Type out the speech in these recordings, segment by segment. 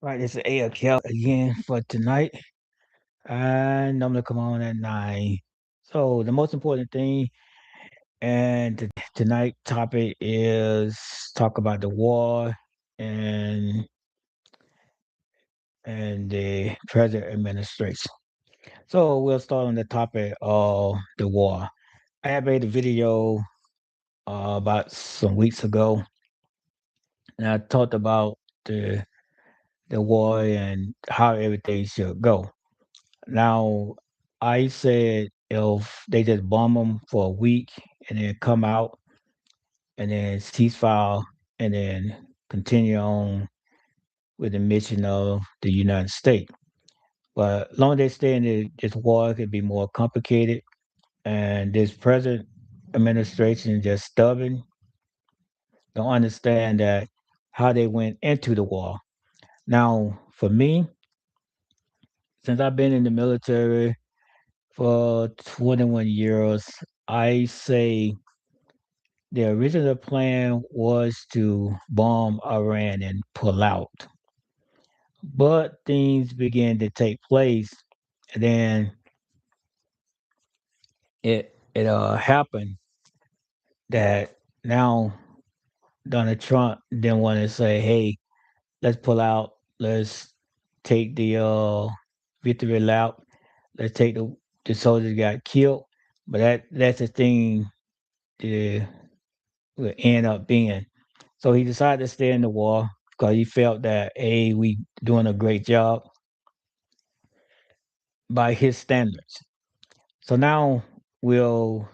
Right, it's A.L again for tonight, and I'm gonna come on at 9. So the most important thing, and tonight topic is talk about the war and and the present administration. So we'll start on the topic of the war. I had made a video about some weeks ago, and I talked about the the war and how everything should go. Now, I said if they just bomb them for a week and then come out and then ceasefire and then continue on with the mission of the United States. But long as they stay in this war, it could be more complicated. And this present administration is just stubborn, don't understand that how they went into the war. Now, for me, since I've been in the military for 21 years, I say the original plan was to bomb Iran and pull out, but things began to take place, and then it happened that now Donald Trump didn't want to say, "Hey, let's pull out, let's take the victory lap, let's take the soldiers got killed," but that's the thing the would end up being. So he decided to stay in the war because he felt that we doing a great job by his standards. So now we're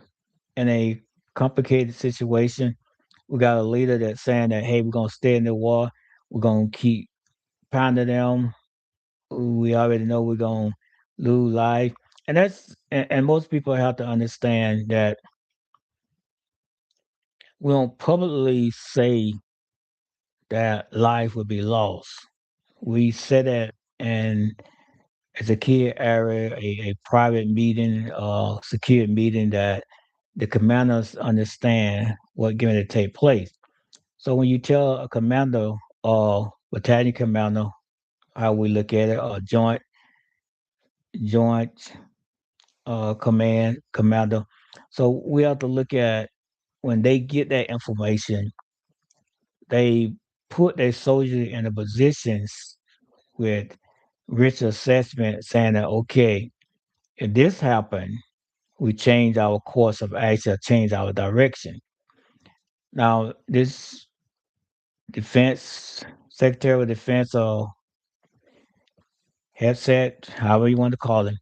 in a complicated situation. We got a leader that's saying that hey, we're gonna stay in the war, we're gonna keep pounding them. We already know we're gonna lose life, and and most people have to understand that we don't publicly say that life would be lost. We said that in as a kid area, a private meeting, secure meeting that the commanders understand what going to take place. So when you tell a commander or battalion commander how we look at it, or joint command commander, so we have to look at when they get that information, they put their soldiers in the positions with rich assessment saying that okay, if this happened, we change our course of action, change our direction. Now, this defense secretary of defense or headset, however you want to call him,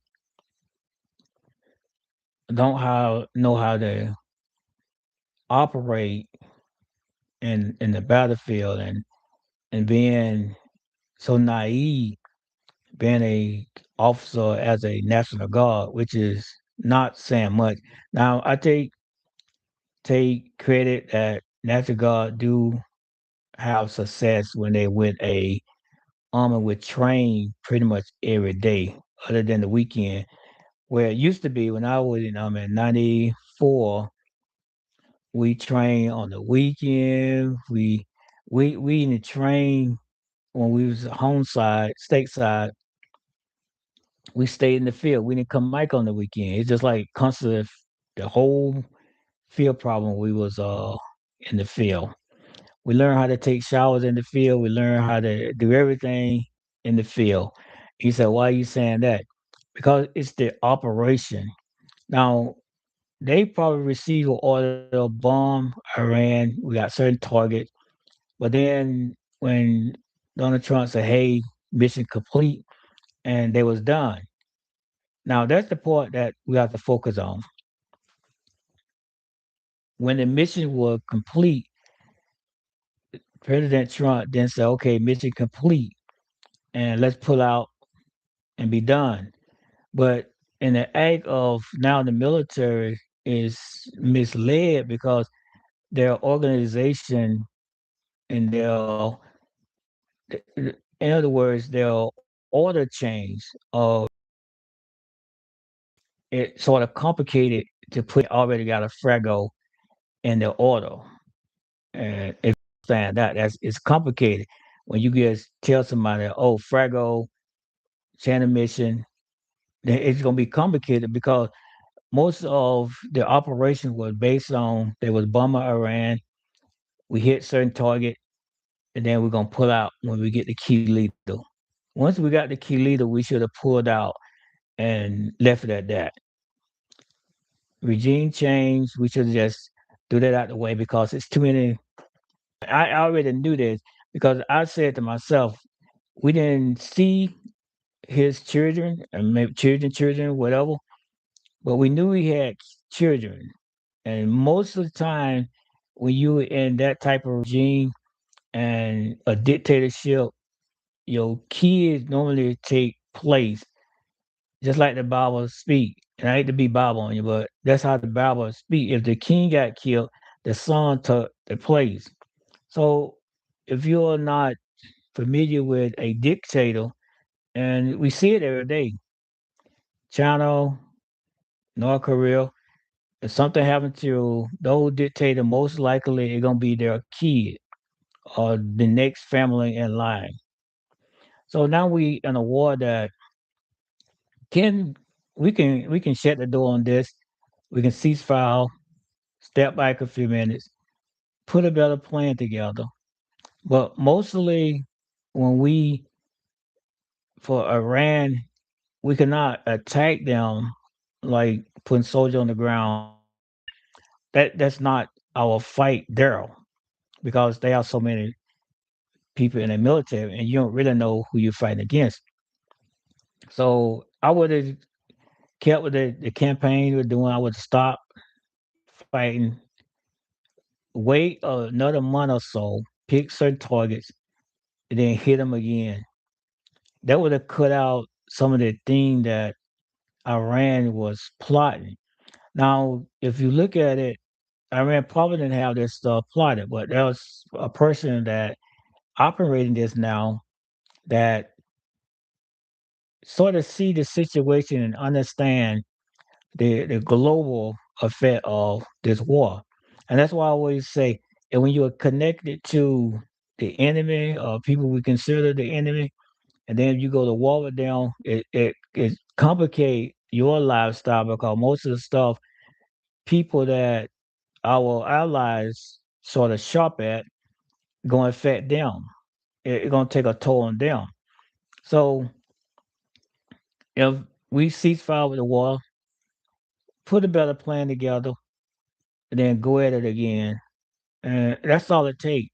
don't know how to operate in the battlefield and being so naive, being a officer as a national guard, which is not saying much. Now, I take credit that national guard do have success when they with a army would train pretty much every day, other than the weekend. Where it used to be when I was in in '94, we trained on the weekend. We didn't train when we was home side, stateside. We stayed in the field. We didn't come back on the weekend. It's just like constant the whole field problem. We was in the field. We learned how to take showers in the field. We learned how to do everything in the field. He said, "Why are you saying that?" Because it's the operation. Now they probably received an order to bomb Iran. We got certain targets, but then when Donald Trump said, "Hey, mission complete," and they was done. Now that's the part that we have to focus on. When the mission was complete, President Trump then said, "Okay, mission complete, and let's pull out and be done." But in the act of now the military is misled because their organization and in other words, their order change of it sort of complicated to put already got a frago in the order. And if you understand that, that's it's complicated. when you just tell somebody, "Oh, Frago, Channel Mission," then it's gonna be complicated because most of the operation was based on they was bomber Iran. We hit certain target, and then we're gonna pull out when we get the key leader. Once we got the key leader, we should have pulled out and left it at that. Regime change, we should just do that out the way because it's too many. I already knew this because I said to myself, we didn't see his children and maybe children, whatever, but we knew he had children. And most of the time, when you in that type of regime and a dictatorship, your kids normally take place just like the Bible speak. And I hate to be Bible on you, but that's how the Bible speak. If the king got killed, the son took the place. So if you're not familiar with a dictator, and we see it every day, China, North Korea, if something happened to those dictator, most likely it's gonna be their kid or the next family in line. So now we in a war that can we can shut the door on this. We can cease fire, step back a few minutes, put a better plan together. But mostly when we for Iran, we cannot attack them like putting soldiers on the ground. That's not our fight there because they have so many people in the military and you don't really know who you're fighting against. So I would have kept with the campaign we're doing. I would stop fighting, wait another month or so, pick certain targets, and then hit them again. That would have cut out some of the thing that Iran was plotting. Now, if you look at it, Iran probably didn't have this stuff plotted, but there was a person that operating this now that sort of see the situation and understand the global effect of this war. And that's why I always say, and when you're connected to the enemy or people we consider the enemy, and then you go to war with them, it complicate your lifestyle because most of the stuff people that our allies sort of shop at going to affect them. It's going to take a toll on them. So if we cease fire with the war, put a better plan together, and then go at it again, and that's all it takes.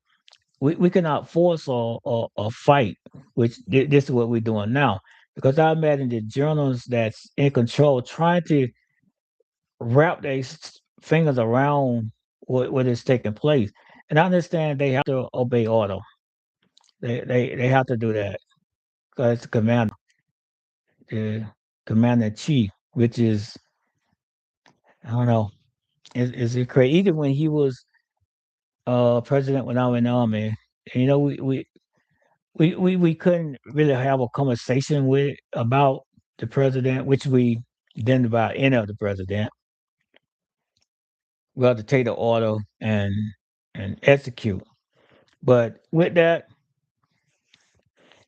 We cannot force or fight, which this is what we're doing now. Because I imagine the journalists that's in control trying to wrap their fingers around what is taking place. And I understand they have to obey order. They have to do that because the commander in chief, which is I don't know, is it crazy? Even when he was president when I was in the army, you know, we couldn't really have a conversation with about the president, which we didn't about any of the president. We have to take the order and execute. But with that,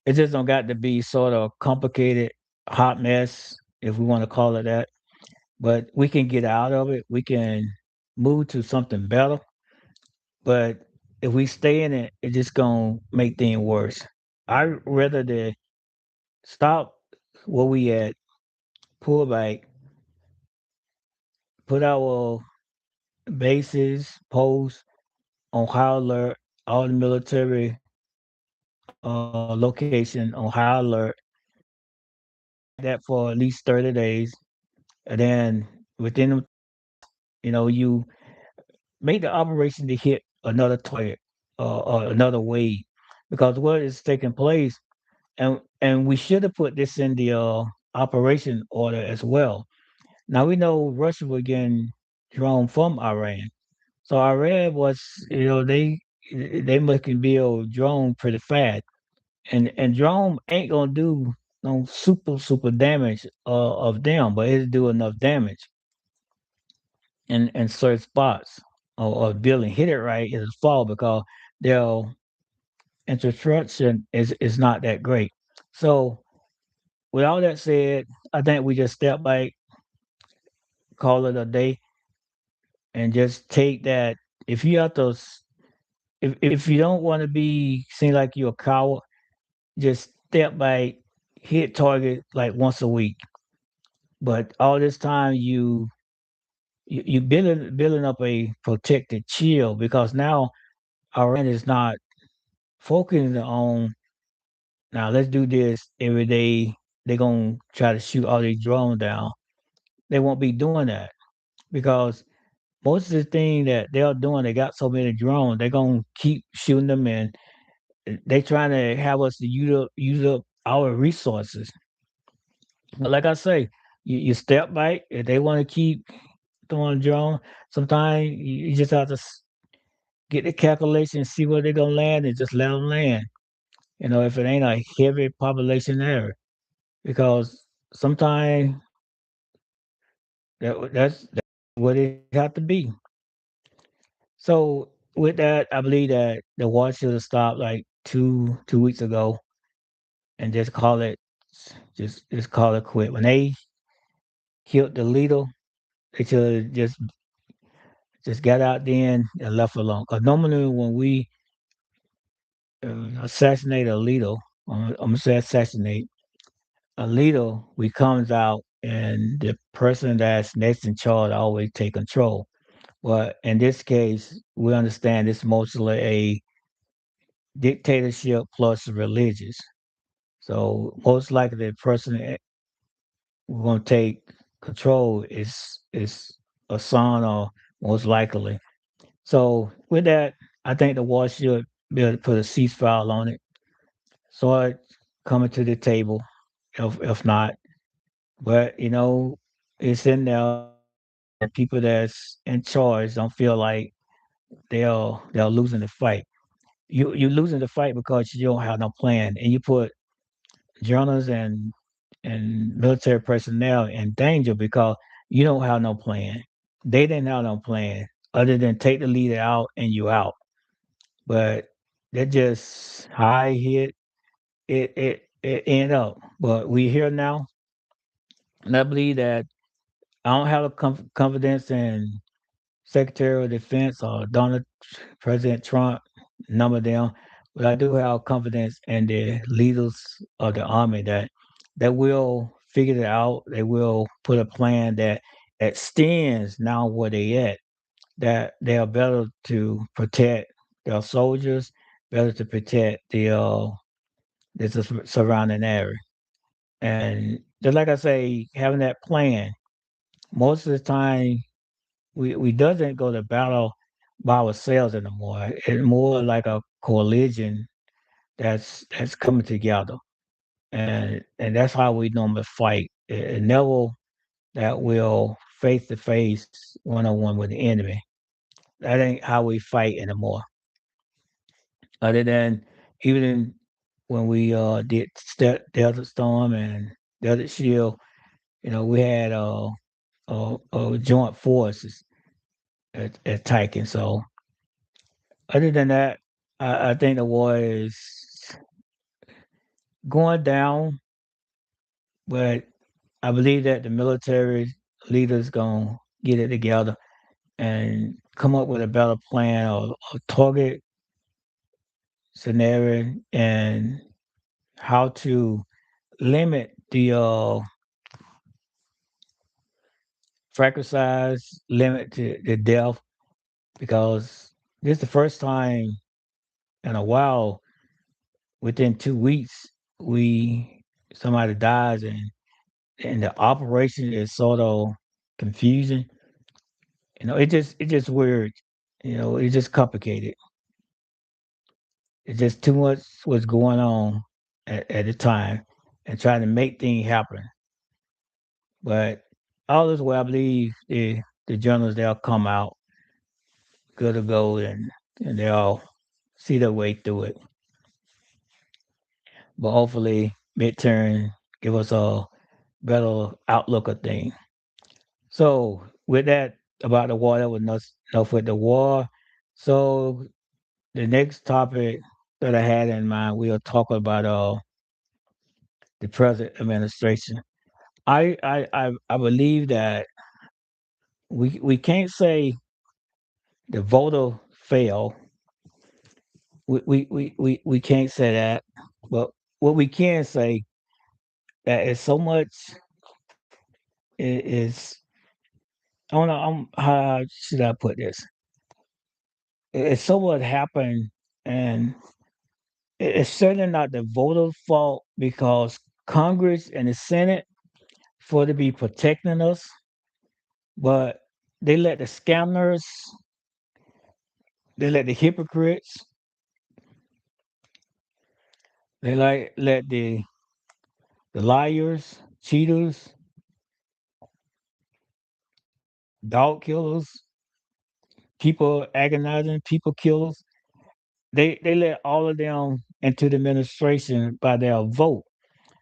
it just don't got to be sort of complicated, hot mess, if we want to call it that. But we can get out of it. We can move to something better. But if we stay in it, it's just gonna make things worse. I rather to stop where we at, pull back, put our bases, posts on high alert, all the military location on high alert, that for at least 30 days. And then within them, you make the operation to hit another target or another wave because what is taking place, and we should have put this in the operation order as well. Now we know Russia was getting drone from Iran. So Iran was, they must can build drone pretty fast, and drone ain't gonna do no super damage of them, but it'll do enough damage in certain spots or building. Hit it right, it'll fall because they'll introduction is not that great. So with all that said, I think we just step back, call it a day, and just take that. If you have to, if you don't want to be seen like you're a coward, just step back, hit target like once a week. But all this time you building up a protected shield because now Iran is not focusing on now let's do this every day. They're gonna try to shoot all these drones down. They won't be doing that because most of the thing that they're doing, they got so many drones, they're gonna keep shooting them and they trying to have us to use up our resources. But like I say, you step back if they want to keep throwing drone. Sometimes you just have to get the calculation, see where they're gonna land, and just let them land. If it ain't a heavy population area, because sometimes that's what it have to be. So with that, I believe that the war should have stopped like two weeks ago, and just call it quit. When they killed the leader, they should have just got out there and left alone. Because normally when we assassinate a leader, I'm gonna say assassinate a leader, we comes out and the person that's next in charge always take control. But in this case, we understand it's mostly a dictatorship plus religious. So most likely the person we're gonna take control is a son or most likely. So with that, I think the war should be able to put a ceasefire on it. Start coming to the table, if not. But it's in there, and people that's in charge don't feel like they're losing the fight. You're losing the fight because you don't have no plan, and you put journalists and military personnel in danger because you don't have no plan. They didn't have no plan other than take the leader out and you out. But that just how I hit it end up. But we here now, and I believe that I don't have a confidence in Secretary of Defense or President Trump, none of them, but I do have confidence in the leaders of the army that will figure it out. They will put a plan that extends now where they at. That they are better to protect their soldiers, better to protect the surrounding area. And just like I say, having that plan, most of the time we doesn't go to battle by ourselves anymore. It's more like a coalition that's coming together, and that's how we normally fight. It never that we'll face to face one on one with the enemy. That ain't how we fight anymore. Other than even when we did Delta Storm and Delta Shield, we had joint forces attacking. So other than that, I think the war is going down, but I believe that the military leaders gonna get it together and come up with a better plan or target scenario and how to limit the fratricide, limit the death, because this is the first time in a while within 2 weeks we somebody dies and the operation is sort of confusing. It just weird. It's just complicated. It's just too much was going on at the time and trying to make things happen. But all this way, I believe the journalists they'll come out good to go and they'll see their way through it. But hopefully, midterm give us a better outlook of things. So with that about the war, that was enough with the war. So the next topic that I had in mind, we'll talk about the present administration. I believe that we can't say the voter failed. We can't say that. But what we can say that is so much is I don't know how should I put this? It's so what happened, and it's certainly not the voter's fault because Congress and the Senate for to be protecting us, but they let the scammers, they let the hypocrites, they let the liars, cheaters, dog killers, people agonizing, people killers. They let all of them into the administration by their vote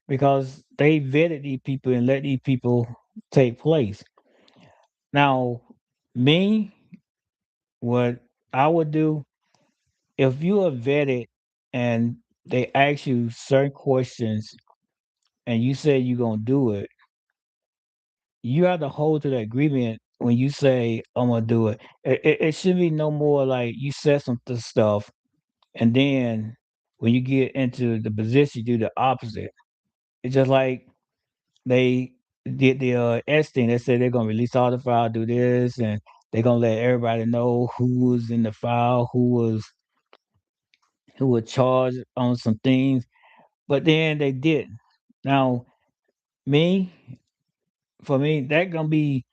because they vetted these people and let these people take place. Now, me, what I would do if you are vetted and they ask you certain questions and you say you're gonna do it, you have to hold to the agreement when you say I'm gonna do it. It should be no more like you said some stuff and then when you get into the position, you do the opposite. It's just like they did the S thing. They said they're gonna release all the file, do this, and they're gonna let everybody know who was in the file, who was charged on some things, but then they didn't. Now, me, for me, that gonna be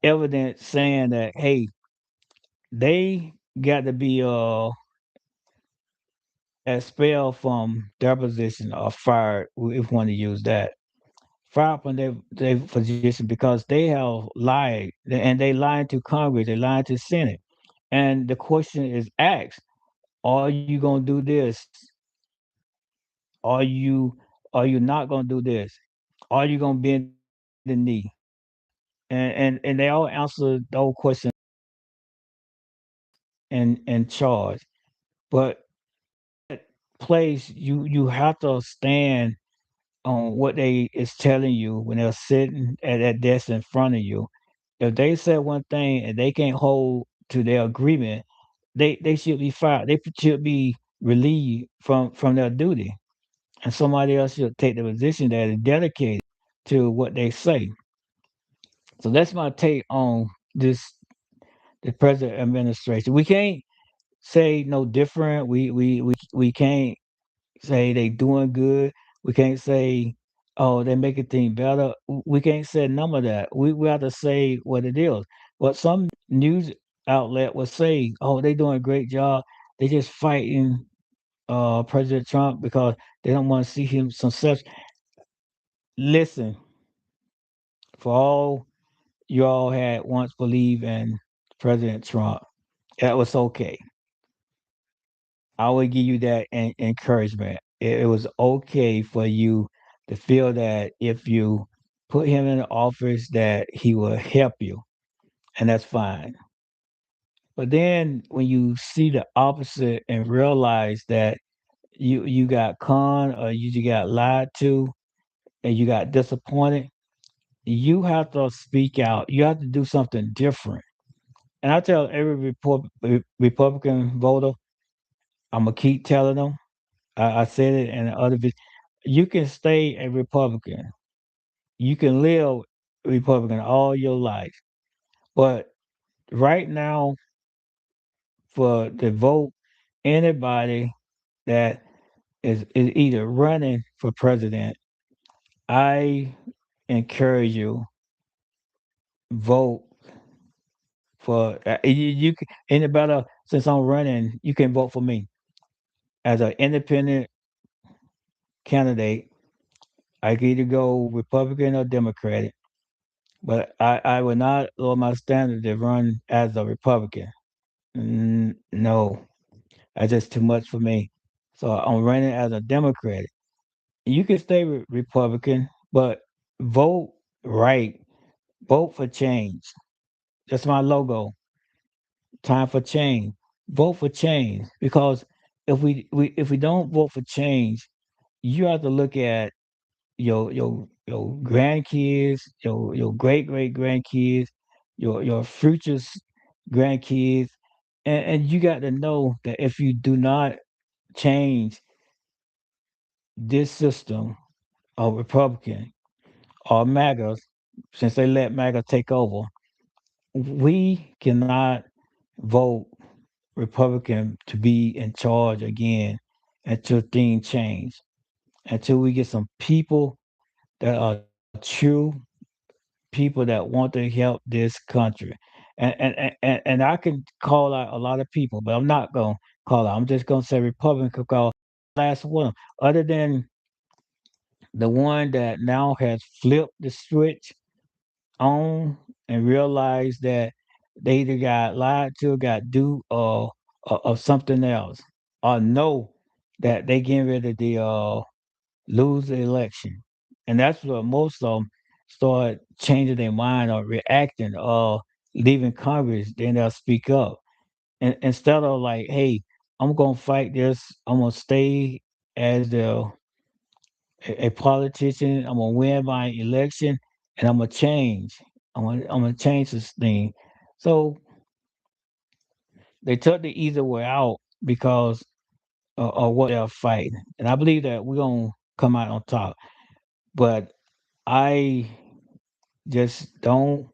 evidence saying that hey, they got to be expelled from their position or fired if we want to use that. Fired from their position because they have lied and they lied to Congress, they lied to Senate. And the question is asked, are you gonna do this? Are you are you not gonna do this? Are you gonna bend the knee? And they all answer those questions in charge. But place you have to stand on what they is telling you when they're sitting at that desk in front of you. If they said one thing and they can't hold to their agreement, they should be fired. They should be relieved from their duty, and somebody else should take the position that is dedicated to what they say. So that's my take on this the present administration. We can't say no different. We can't say they doing good. We can't say, oh, they making things better. We can't say none of that. We have to say what it is. What some news outlet will say, oh, they doing a great job. They just fighting President Trump because they don't want to see him success. Listen, for all you all had once believed in President Trump, that was okay. I would give you that encouragement. It was okay for you to feel that if you put him in office, that he will help you, and that's fine. But then when you see the opposite and realize that you got conned or you just got lied to and you got disappointed, you have to speak out. You have to do something different. And I tell every Republican voter, I'm gonna keep telling them. I said it in the other video. You can stay a Republican. You can live Republican all your life. But right now, for the vote, anybody that is either running for president, I encourage you vote for you can anybody since I'm running, you can vote for me as an independent candidate. I can either go Republican or Democratic. But I would not lower my standard to run as a Republican. No, that's just too much for me. So I'm running as a Democrat. You can stay Republican, but vote right. Vote for change. That's my logo. Time for change. Vote for change because if we don't vote for change, you have to look at your grandkids, your great grandkids, your future grandkids, and you got to know that if you do not change this system of Republican or MAGA, since they let MAGA take over, we cannot vote Republican to be in charge again until things change, until we get some people that are true people that want to help this country. And I can call out a lot of people, but I'm not going to call out. I'm just going to say Republican because last one, other than the one that now has flipped the switch on and realized that they either got lied to, got duped, or something else, or know that they getting ready to lose the election. And that's what most of them start changing their mind or reacting or leaving Congress. Then they'll speak up. And instead of like, hey, I'm going to fight this, I'm going to stay as a politician, I'm going to win my election, and I'm going to change. I'm gonna change this thing. So they took the easy way out because of what they're fighting. And I believe that we're going to come out on top. But I just don't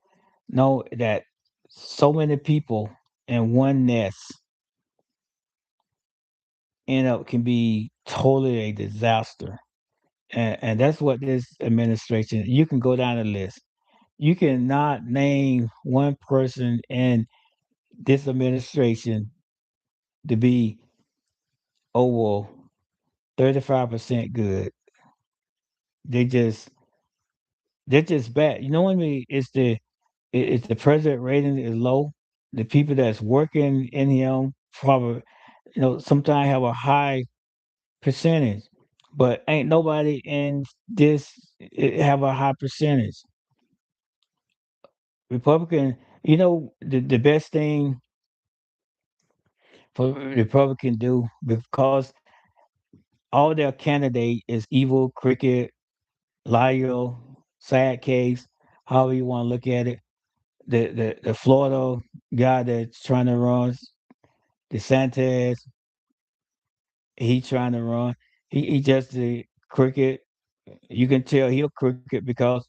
know that so many people in one nest end up can be totally a disaster. And that's what this administration, you can go down the list. You cannot name one person in this administration to be over 35% good. They just they're just bad. You know what I mean? It's the president rating is low. The people that's working in him probably sometimes have a high percentage, but ain't nobody in this have a high percentage. Republican, the best thing for Republican do because all their candidate is evil, cricket, liar, sad case, however you want to look at it. The Florida guy that's trying to run, DeSantis, he trying to run. He just the cricket. You can tell he'll cricket because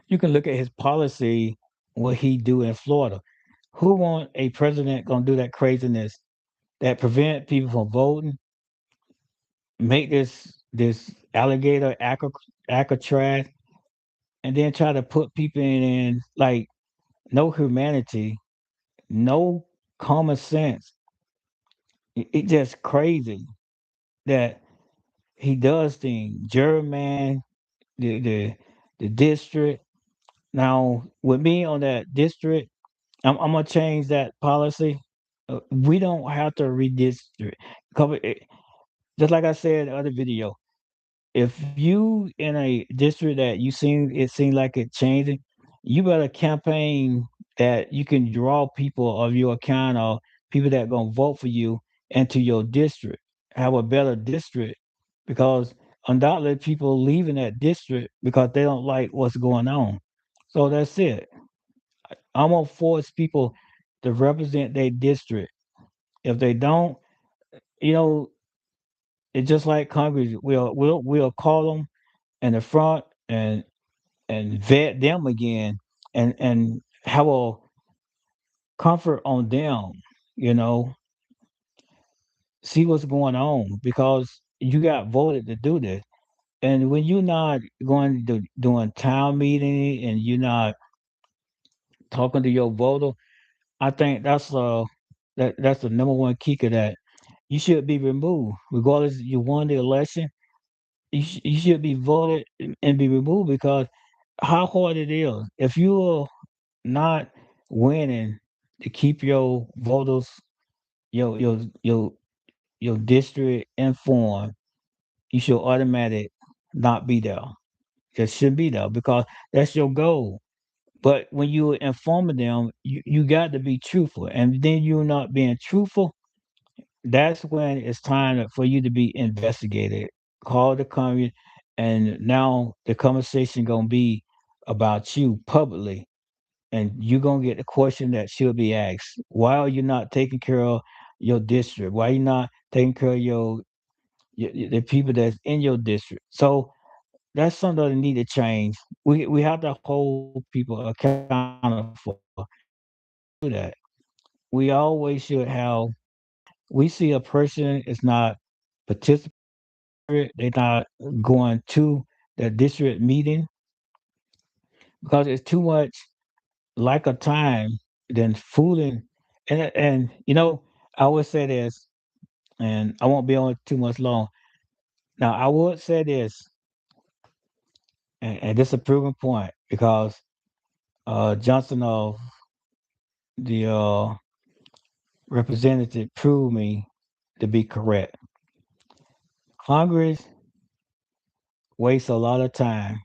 you can look at his policy, what he do in Florida. Who want a president gonna do that craziness that prevent people from voting, make this alligator Alcatraz, and then try to put people in like no humanity, no common sense. It's just crazy that he does things. German, the the the district. Now with me on that district, I'm gonna change that policy. We don't have to redistrict. Cover it. Just like I said in the other video, if you in a district that you seen it seemed like it changing, you better campaign that you can draw people of your kind or people that gonna vote for you into your district. Have a better district because undoubtedly people leaving that district because they don't like what's going on. So that's it. I'm gonna force people to represent their district. If they don't, you know, it's just like Congress. We'll call them in the front and vet them again and have a comfort on them, you know, see what's going on because you got voted to do this. And when you're not going to doing town meeting and you're not talking to your voter, I think that's the number one kicker that you should be removed, regardless you won the election. You should be voted and be removed because how hard it is if you're not winning to keep your voters, your your your your district informed, you should automatic not be there. Just should be there because that's your goal. But when you informing them, you got to be truthful, and then you're not being truthful. that's when it's time for you to be investigated. Call the comment, and now the conversation gonna be about you publicly, and you're gonna get the question that should be asked. Why are you not taking care of your district? Why are you not taking care of the people that's in your district? So that's something that need to change. We have to hold people accountable for, and we don't do that. We always should have. We see a person is not participating, they're not going to the district meeting because it's too much like a time than fooling. And I would say this, and I won't be on too much long. Now I would say this, and this is a proven point because Johnson of the representative proved me to be correct. Congress wastes a lot of time,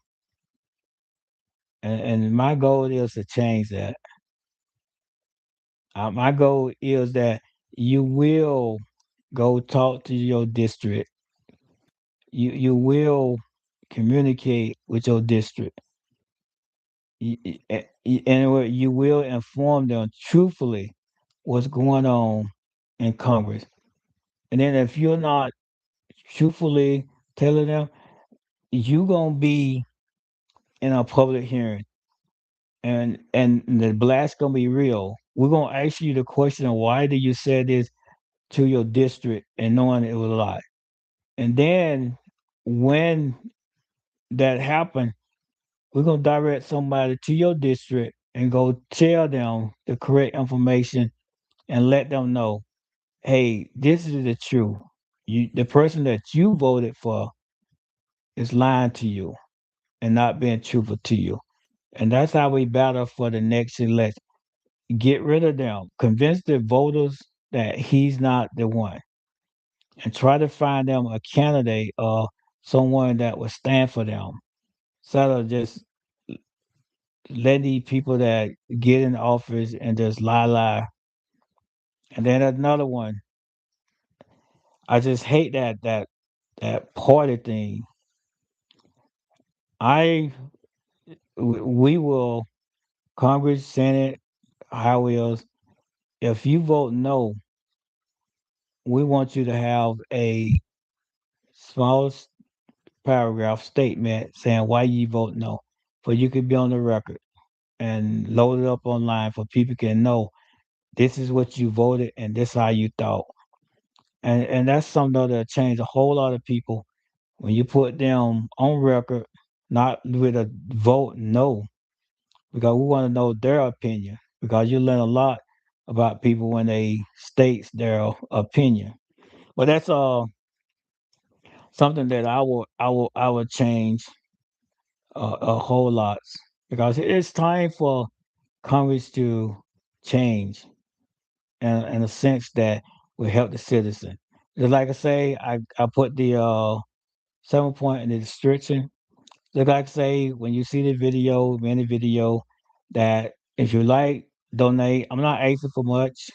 and my goal is to change that. My goal is that you will go talk to your district. You will communicate with your district. You will inform them truthfully what's going on in Congress. And then if you're not truthfully telling them, you're gonna be in a public hearing, and the blast gonna be real. We're gonna ask you the question of why did you say this to your district and knowing it was a lie. And then when that happened, we're gonna direct somebody to your district and go tell them the correct information and let them know, hey, this is the truth. The person that you voted for is lying to you and not being truthful to you. And that's how we battle for the next election. Get rid of them. Convince the voters that he's not the one. And try to find them a candidate or someone that will stand for them. Instead of just letting these people that get in office and just lie. And then another one, I just hate that party thing. I we will Congress, Senate, House. If you vote no, we want you to have a small paragraph statement saying why you vote no, for you could be on the record and load it up online for people can know this is what you voted and this how you thought. And that's something that'll change a whole lot of people when you put them on record, not with a vote no, because we want to know their opinion. Because you learn a lot about people when they states their opinion. But that's something that I will change a whole lot because it's time for Congress to change in a sense that will help the citizen. Just like I say, I put the 7 point in the description. Just like I say, when you see the video, any video, that if you like, donate. I'm not asking for much,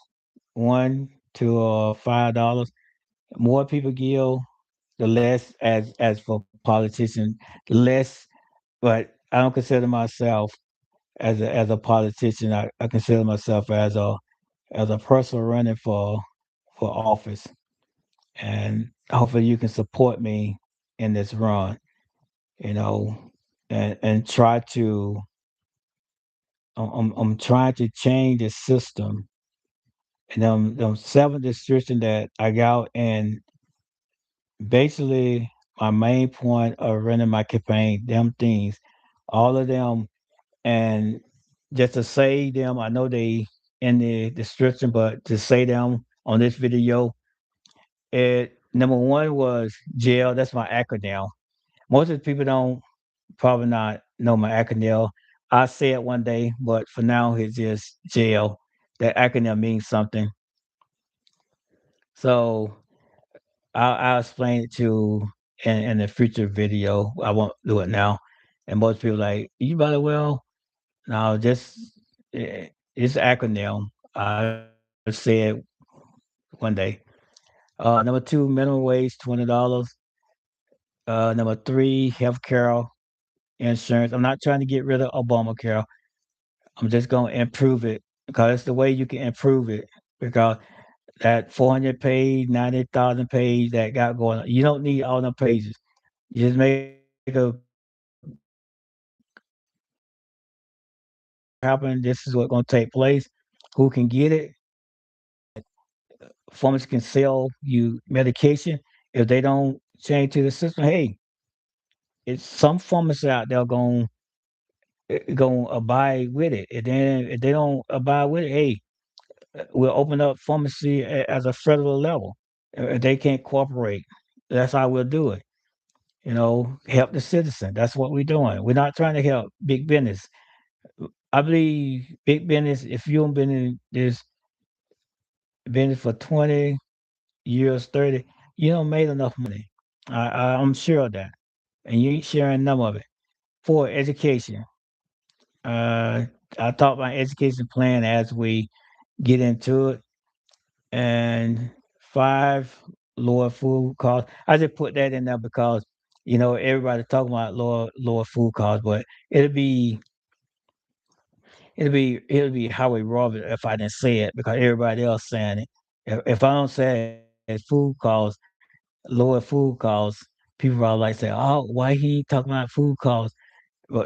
$1 to $5. More people give, the less as for politicians, the less. But I don't consider myself as a politician. I consider myself as a person running for office, and hopefully you can support me in this run. You know, and try to. I'm trying to change the system, and them 7 restrictions that I got, and basically my main point of running my campaign, them things, all of them, and just to say them, I know they in the description, but to say them on this video, it number one was jail. That's my acronym. Most of the people don't probably not know my acronym. I say it one day, but for now it's just jail. That acronym means something. So I'll explain it to in a future video. I won't do it now. And most people like, you better well, no, just it's acronym. I'll say it one day. Number two, minimum wage, $20. Number three, healthcare insurance. I'm not trying to get rid of Obamacare. I'm just going to improve it because it's the way you can improve it. Because that 400 page, 90,000 page that got going on, you don't need all the pages. You just make a happen. This is what's going to take place. Who can get it? Pharmacists can sell you medication. If they don't change to the system, hey, it's some pharmacists out there going to abide with it. And then if they don't abide with it, hey, we'll open up pharmacy as a federal level. If they can't cooperate, that's how we'll do it. Help the citizen. That's what we're doing. We're not trying to help big business. I believe big business, if you haven't been in this business for 20 years, 30, you don't made enough money. I'm sure of that. And you ain't sharing none of it. For education, uh, I talk about education plan as we get into it. And five, lower food costs. I just put that in there because, everybody talking about lower food costs, but it'll be it'll be Howie Robert if I didn't say it because everybody else saying it. If I don't say it, food costs, lower food costs, people are like say, "Oh, why he talking about food costs?"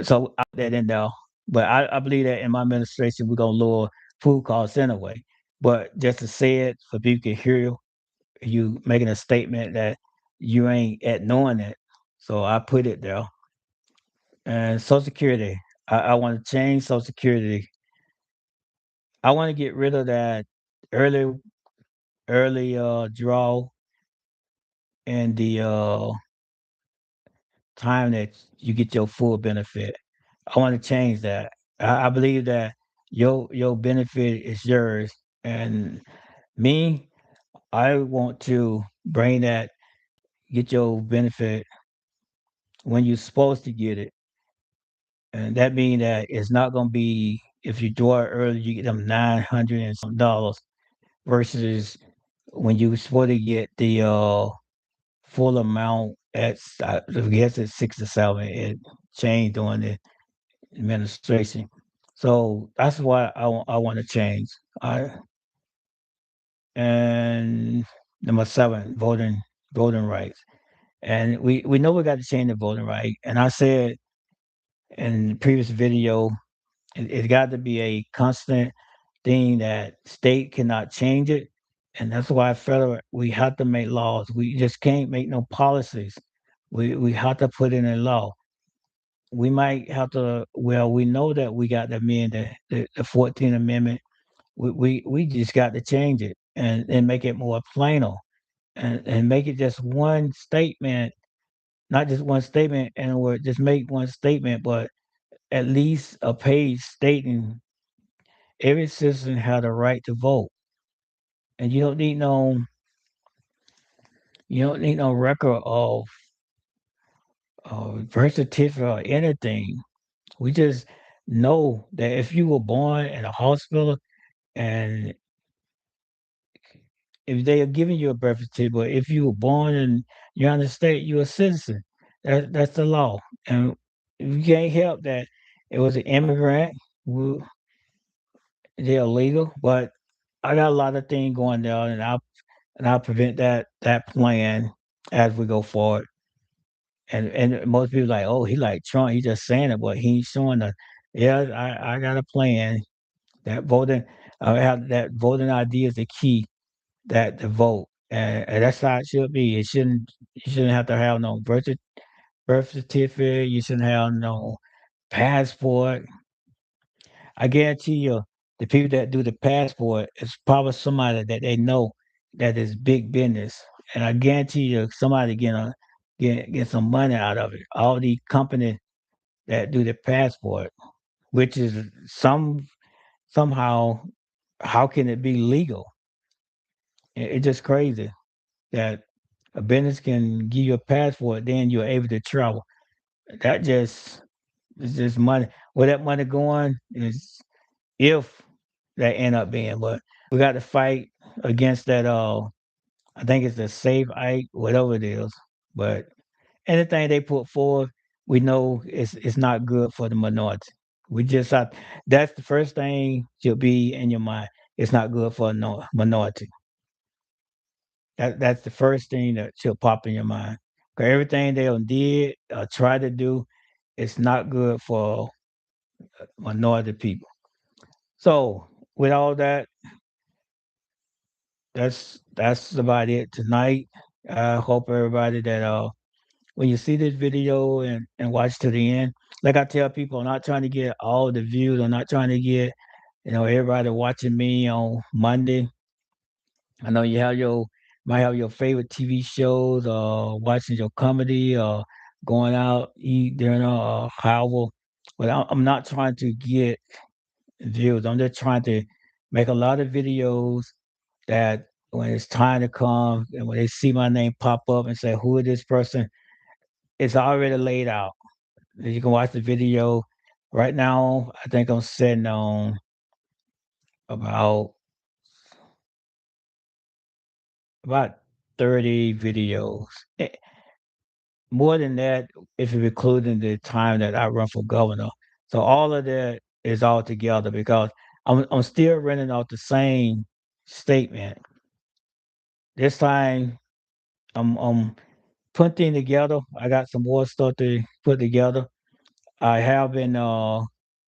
So I put that in there. But I believe that in my administration we're gonna lower food costs anyway. But just to say it for people to hear you making a statement that you ain't at knowing it. So I put it there. And Social Security, I want to change Social Security. I want to get rid of that early early draw and the time that you get your full benefit. I want to change that. I believe that your benefit is yours, and me, I want to bring that get your benefit when you're supposed to get it, and that means that it's not going to be if you draw it early, you get them 900 and some dollars versus when you supposed to get the full amount at I guess it's 6 or 7. It changed during the administration, so that's why I want to change. I And number seven, voting rights, and we know we got to change the voting right. And I said in the previous video, it got to be a constant thing that state cannot change it, and that's why federal we have to make laws. We just can't make no policies. We have to put in a law. We might have to. Well, we know that we got to amend the 14th Amendment. We just got to change it and make it more plainer and make it just one statement, not just one statement, and or just make one statement, but at least a page stating every citizen had a right to vote, and you don't need no record of birth certificate or anything. We just know that if you were born in a hospital and if they are giving you a birth certificate, if you were born in the United States, you're a citizen. That's the law, and you can't help that. It was an immigrant. They're illegal, but I got a lot of things going down, and I'll prevent that plan as we go forward. And most people like, oh, he like Trump. He just saying it, but he ain't showing the. Yeah, I got a plan. That voting, I have that voting ID is the key that to vote, and that's how it should be. You shouldn't have to have no birth certificate. You shouldn't have no passport. I guarantee you, the people that do the passport is probably somebody that they know that is big business, and I guarantee you, somebody get some money out of it. All these companies that do the passport, which is somehow, how can it be legal? It's just crazy that a business can give you a passport, then you're able to travel. That just is just money. Where that money going is if that end up being, but we got to fight against that I think it's the Save Ike, whatever it is. But anything they put forward, we know it's not good for the minority. We just have, that's the first thing should be in your mind. It's not good for a minority. That's the first thing that should pop in your mind. 'Cause everything they done did or try to do, it's not good for minority people. So with all that, that's about it tonight. I hope everybody that when you see this video and watch to the end, like I tell people, I'm not trying to get all the views. I'm not trying to get everybody watching me on Monday. I know you have your might have your favorite TV shows or watching your comedy or going out eat dinner or however. But I'm not trying to get views. I'm just trying to make a lot of videos that when it's time to come and when they see my name pop up and say who is this person, it's already laid out. You can watch the video. Right now, I think I'm sitting on about about 30 videos. More than that, if you're including the time that I run for governor. So all of that is all together because I'm still running off the same statement. This time I'm putting together. I got some more stuff to put together. I have been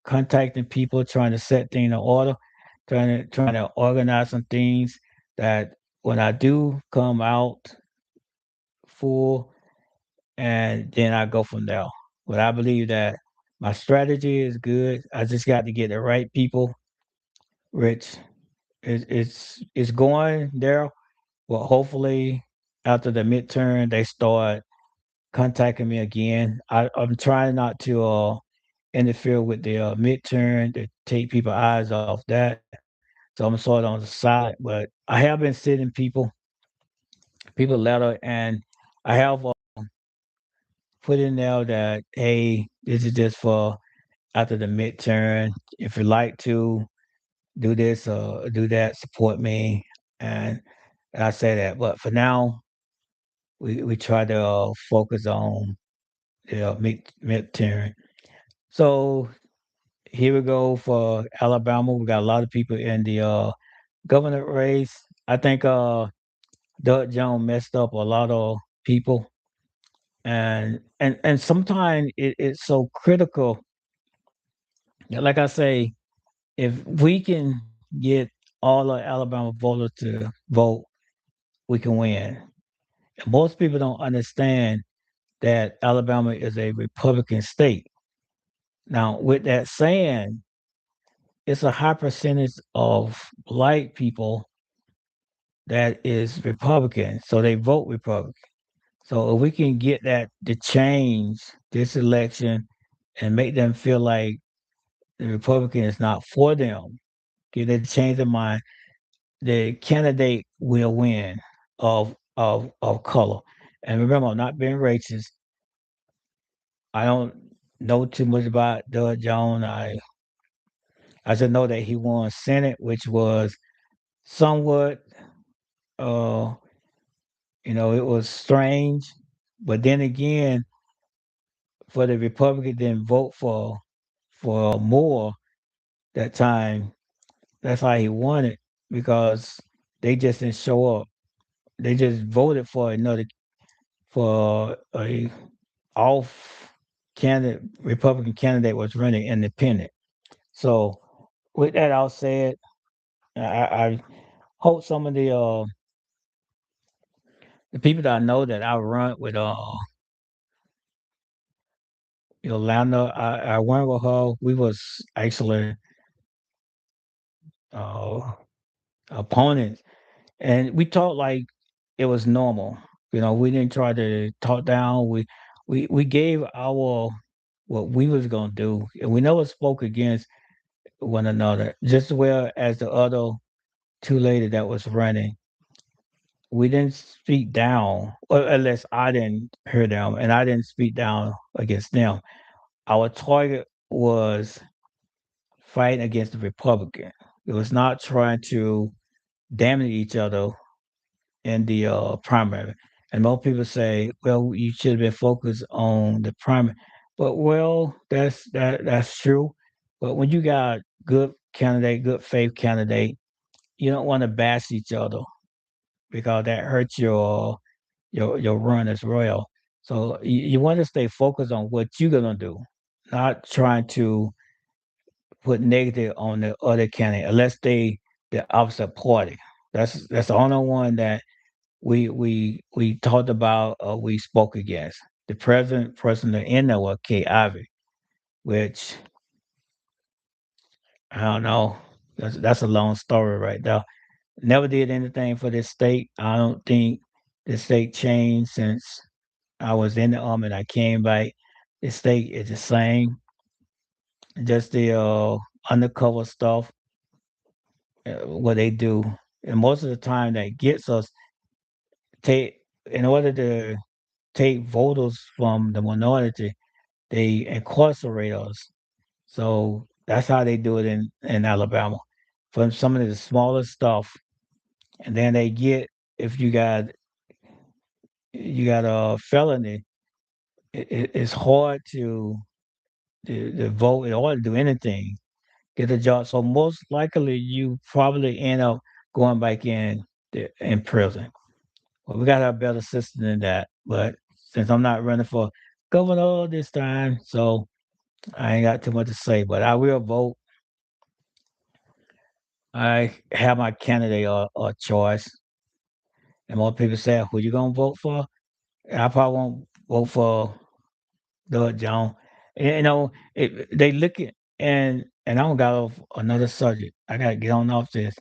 contacting people, trying to set things in order, trying to organize some things that when I do come out full, and then I go from there. But I believe that my strategy is good. I just got to get the right people, which it's going there. Well, hopefully after the midterm they start contacting me again. I'm trying not to interfere with the midterm to take people eyes off that. So I'm sort of on the side, but I have been sending people letter, and I have put in there that hey, this is just for after the midterm. If you like to do this or do that, support me, and I say that. But for now, we try to focus on the midterm. So here we go for Alabama. We got a lot of people in the governor race. I think Doug Jones messed up a lot of people, and sometimes it's so critical. Like I say, if we can get all the Alabama voters to vote, we can win. And most people don't understand that Alabama is a Republican state. Now, with that saying, it's a high percentage of black people that is Republican, so they vote Republican. So if we can get that to change this election and make them feel like the Republican is not for them, get them to change their mind, the candidate will win of color. And remember, I'm not being racist. I don't know too much about Doug Jones. I just know that he won Senate, which was somewhat uh it was strange. But then again, for the Republican didn't vote for more that time. That's how he won it because they just didn't show up. They just voted for another for a off candidate Republican candidate was running independent. So with that all said, I hope some of the people that I know that I run with Yolanda, I went with her. We was actually uh opponents, and we talked like it was normal. We didn't try to talk down. We gave our what we was gonna do, and we never spoke against one another. Just as well as the other two ladies that was running, we didn't speak down, or unless I didn't hear them, and I didn't speak down against them. Our target was fighting against the Republican. It was not trying to damage each other in the primary. And most people say, well, you should have been focused on the primary. But well, that's true. But when you got good candidate, good faith candidate, you don't want to bash each other because that hurts your run as well. So you want to stay focused on what you're gonna do, not trying to put negative on the other candidate unless they the opposite party. That's the only one that we talked about or we spoke against. The present person in there was J.A.I.L, which I don't know. That's a long story right there. Never did anything for this state. I don't think the state changed since I was in the army and I came back. The state is the same. Just the undercover stuff, what they do. And most of the time that gets us take in order to take voters from the minority, they incarcerate us. So that's how they do it in Alabama. From some of the smaller stuff, and then they get if you got a felony, it's hard to vote in order to do anything, get a job. So most likely you probably end up going back in prison. Well, we got a better system than that. But since I'm not running for governor this time, so I ain't got too much to say. But I will vote. I have my candidate or choice. And more people say, who you gonna vote for? And I probably won't vote for Doug Jones. They look at and I don't got off another subject. I gotta get on off this.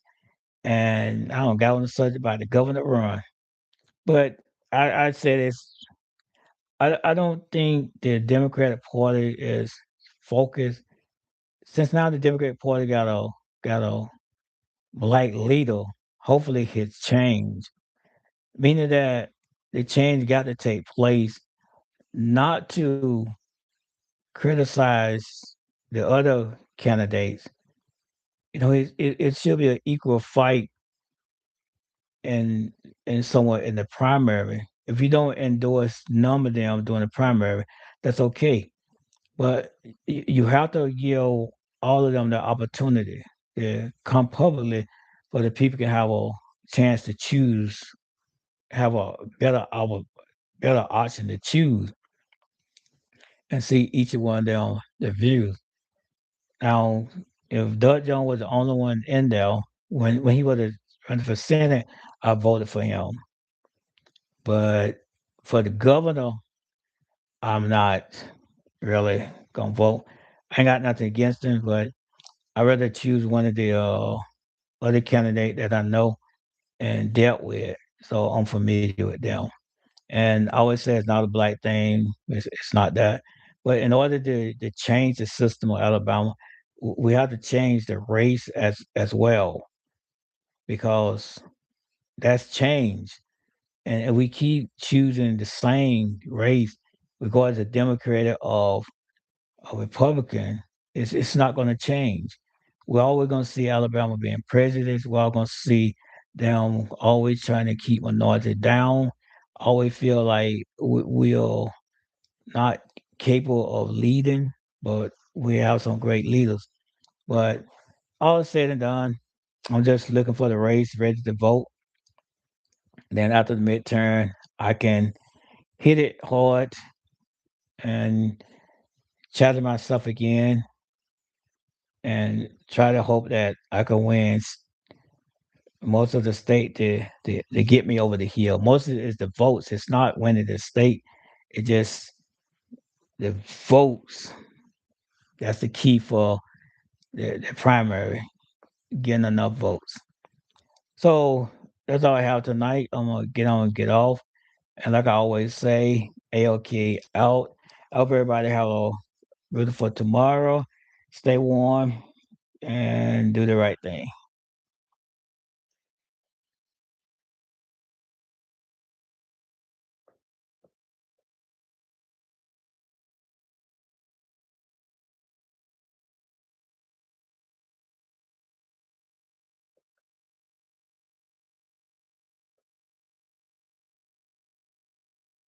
And I don't got on the subject about the governor run. But I say this I don't think the Democratic Party is focused since now the Democratic Party got a black leader. Hopefully, his change, meaning that the change got to take place, not to criticize the other candidates. It should be an equal fight in somewhat in the primary. If you don't endorse none of them during the primary, that's okay. But you have to give all of them the opportunity to come publicly, so that people can have a chance to choose, have a better option to choose, and see each one of them the views. Now, if Doug Jones was the only one in there when he was running for Senate, I voted for him. But for the governor, I'm not really gonna vote. I ain't got nothing against him, but I'd rather choose one of the other candidate that I know and dealt with, so I'm familiar with them. And I always say it's not a black thing. It's not that. But in order to change the system of Alabama, we have to change the race as well because that's change. And if we keep choosing the same race, regardless of Democrat or a Republican, it's not going to change. We're always going to see Alabama being prejudiced. We're all going to see them always trying to keep minority down. Always feel like we're not capable of leading, but we have some great leaders. But all said and done, I'm just looking for the race, ready to vote. Then after the midterm, I can hit it hard and challenge myself again and try to hope that I can win most of the state to get me over the hill. Most of it is the votes. It's not winning the state. It just the votes. That's the key for the primary, getting enough votes. So that's all I have tonight. I'm gonna get on and get off. And like I always say, AOK out. I hope everybody have a beautiful tomorrow. Stay warm and do the right thing.